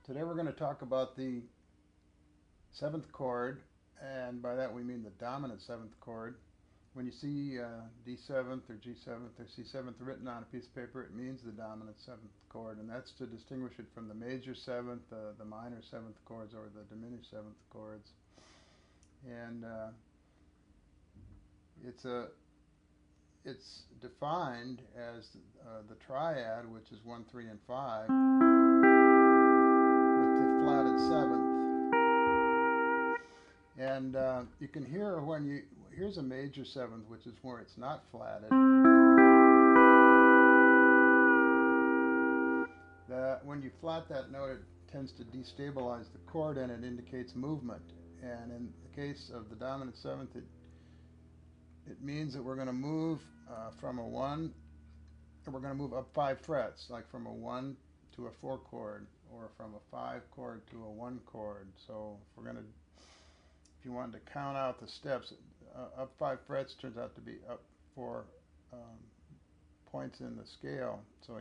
Today we're going to talk about the seventh chord, and by that we mean the dominant seventh chord. When you see D7th or G7th or C7th written on a piece of paper, it means the dominant seventh chord, and that's to distinguish it from the major seventh, the minor seventh chords, or the diminished seventh chords. And it's defined as the triad, which is 1, 3, and 5, with the flatted seventh. And you can hear here's a major seventh, which is where it's not flatted. When you flat that note, it tends to destabilize the chord and it indicates movement. And in the case of the dominant seventh, it means that we're going to move from a 1, and we're going to move up 5 frets, like from a 1 to a 4 chord, or from a 5 chord to a 1 chord. So if you wanted to count out the steps, up 5 frets turns out to be up 4 points in the scale. So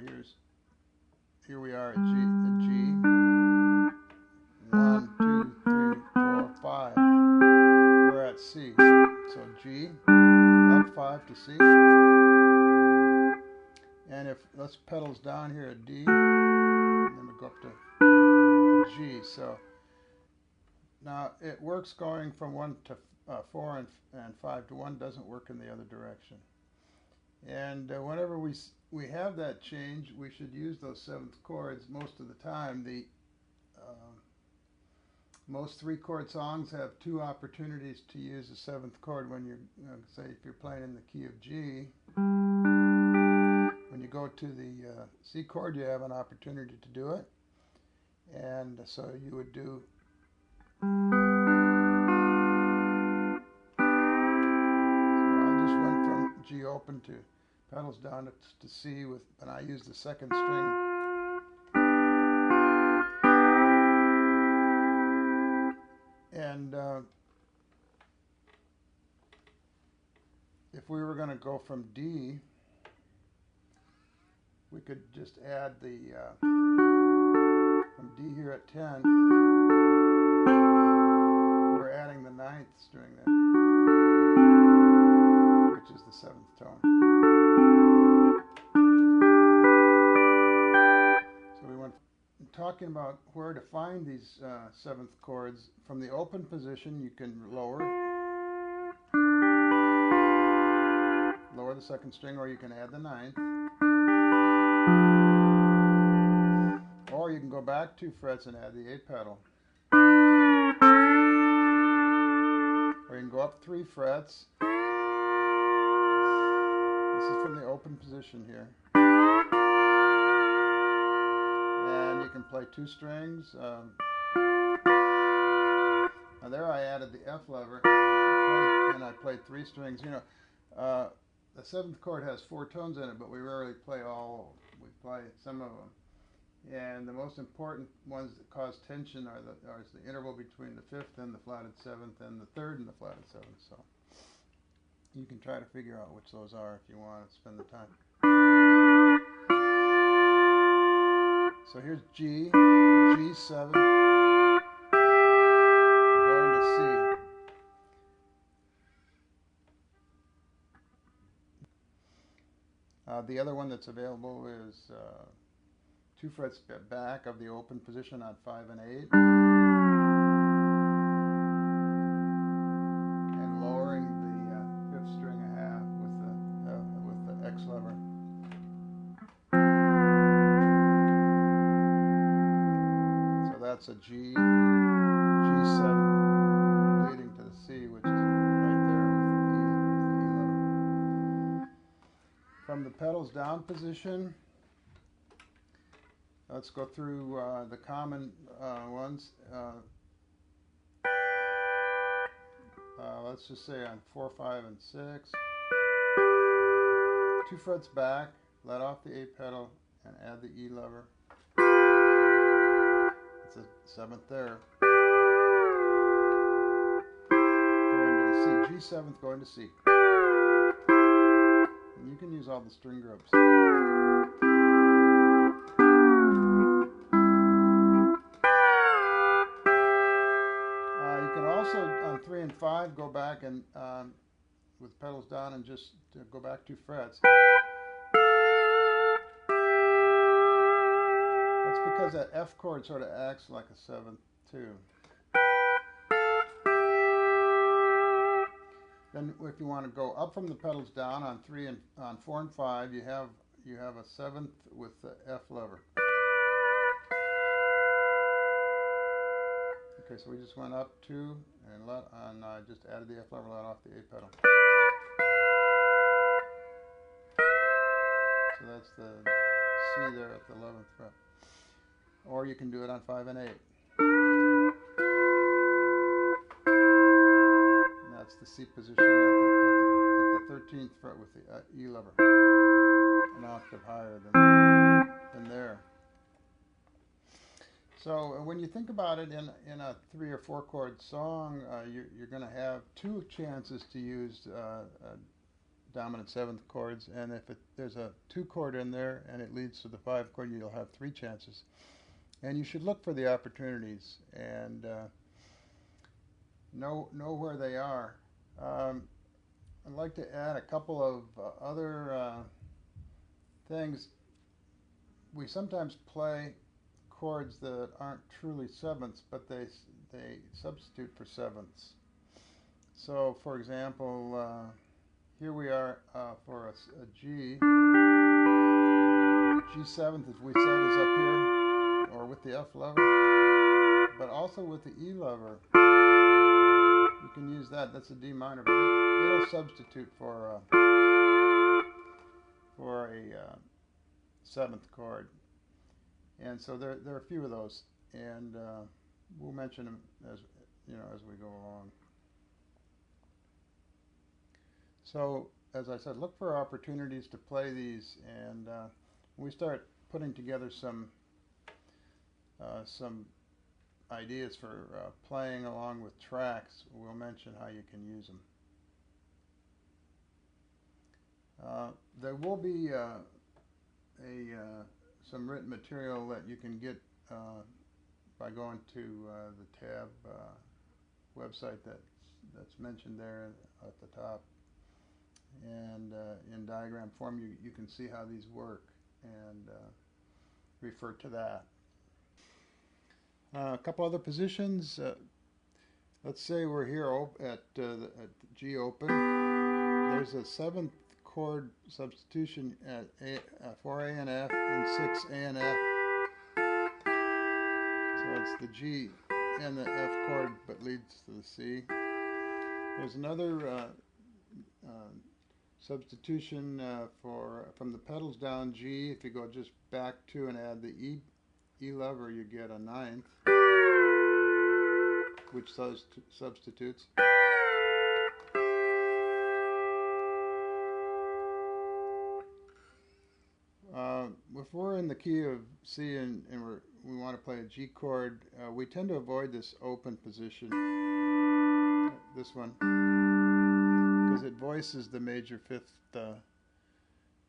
here we are at G. 1, 2, 3, 4, 5. We're at C. So G, up 5 to C. And let's pedals down here at D, and then we go up to G. So now it works going from 1 to 4 and 5 to 1, doesn't work in the other direction. And whenever we have that change, we should use those seventh chords most of the time. Most 3-chord songs have 2 opportunities to use the seventh chord. When you're, say, if you're playing in the key of G, when you go to the C chord, you have an opportunity to do it. And so you would do. So I just went from G open to pedals down to C and I used the second string. And if we were going to go from D, we could just add from D here at 10, we're adding the 9th string there, which is the 7th tone. So we went talking about where to find these 7th chords. From the open position, you can lower the 2nd string, or you can add the 9th. Or you can go back 2 frets and add the A pedal. Or you can go up 3 frets. This is from the open position here. And you can play 2 strings. Now there I added the F lever, and I played 3 strings. You know, the 7th chord has 4 tones in it, but we rarely play all. We play some of them. And the most important ones that cause tension are the interval between the 5th and the flatted 7th, and the 3rd and the flatted 7th. So you can try to figure out which those are if you want to spend the time. So here's G, G7, going to C. The other one that's available is 2 frets back of the open position on 5 and 8, and lowering the 5th string a half with the X lever. So that's a G, G7 leading to the C, which is right there with the E lever. From the pedals down position, let's go through the common ones. Let's just say on 4, 5, and 6. 2 frets back, let off the A pedal, and add the E lever. It's a 7th there. Going to the C. G7th going to C. And you can use all the string groups. 5, go back and with pedals down and just go back 2 frets. That's because that F chord sort of acts like a 7th too. Then if you want to go up from the pedals down on 4 and 5, you have a 7th with the F lever. Okay, so we just went up 2 and just added the F lever, let off the A pedal. So that's the C there at the 11th fret. Or you can do it on 5 and 8. And that's the C position at the 13th fret with the E lever. An octave higher than there. So when you think about it in a 3 or 4 chord song, you're going to have 2 chances to use dominant 7th chords, and if there's a 2 chord in there and it leads to the 5 chord, you'll have 3 chances. And you should look for the opportunities and know where they are. I'd like to add a couple of other things. We sometimes play chords that aren't truly 7ths, but they substitute for 7ths. So, for example, here we are for a G. G7th, as we said, is up here, or with the F lever, but also with the E lever. You can use that. That's a D minor, but it'll substitute for a 7th chord. And so there are a few of those, and we'll mention them as we go along. So, as I said, look for opportunities to play these, and we start putting together some ideas for playing along with tracks. We'll mention how you can use them. There will be some written material that you can get by going to the tab website that's mentioned there at the top, and in diagram form you can see how these work and refer to that. A couple other positions. Let's say we're here at G open. There's a 7th chord substitution at 4 A and F and 6 A and F. So it's the G and the F chord, but leads to the C. There's another substitution from the pedals down G. If you go just back 2 and add the E lever, you get a 9th, which substitutes. If we're in the key of C and we want to play a G chord, we tend to avoid this open position, this one, because it voices the major 5th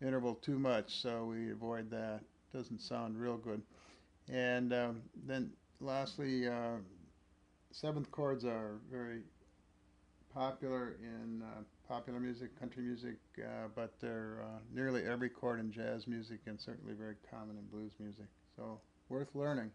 interval too much, so we avoid that. Doesn't sound real good. And then lastly, 7th chords are very popular in popular music, country music, but they're nearly every chord in jazz music and certainly very common in blues music. So worth learning.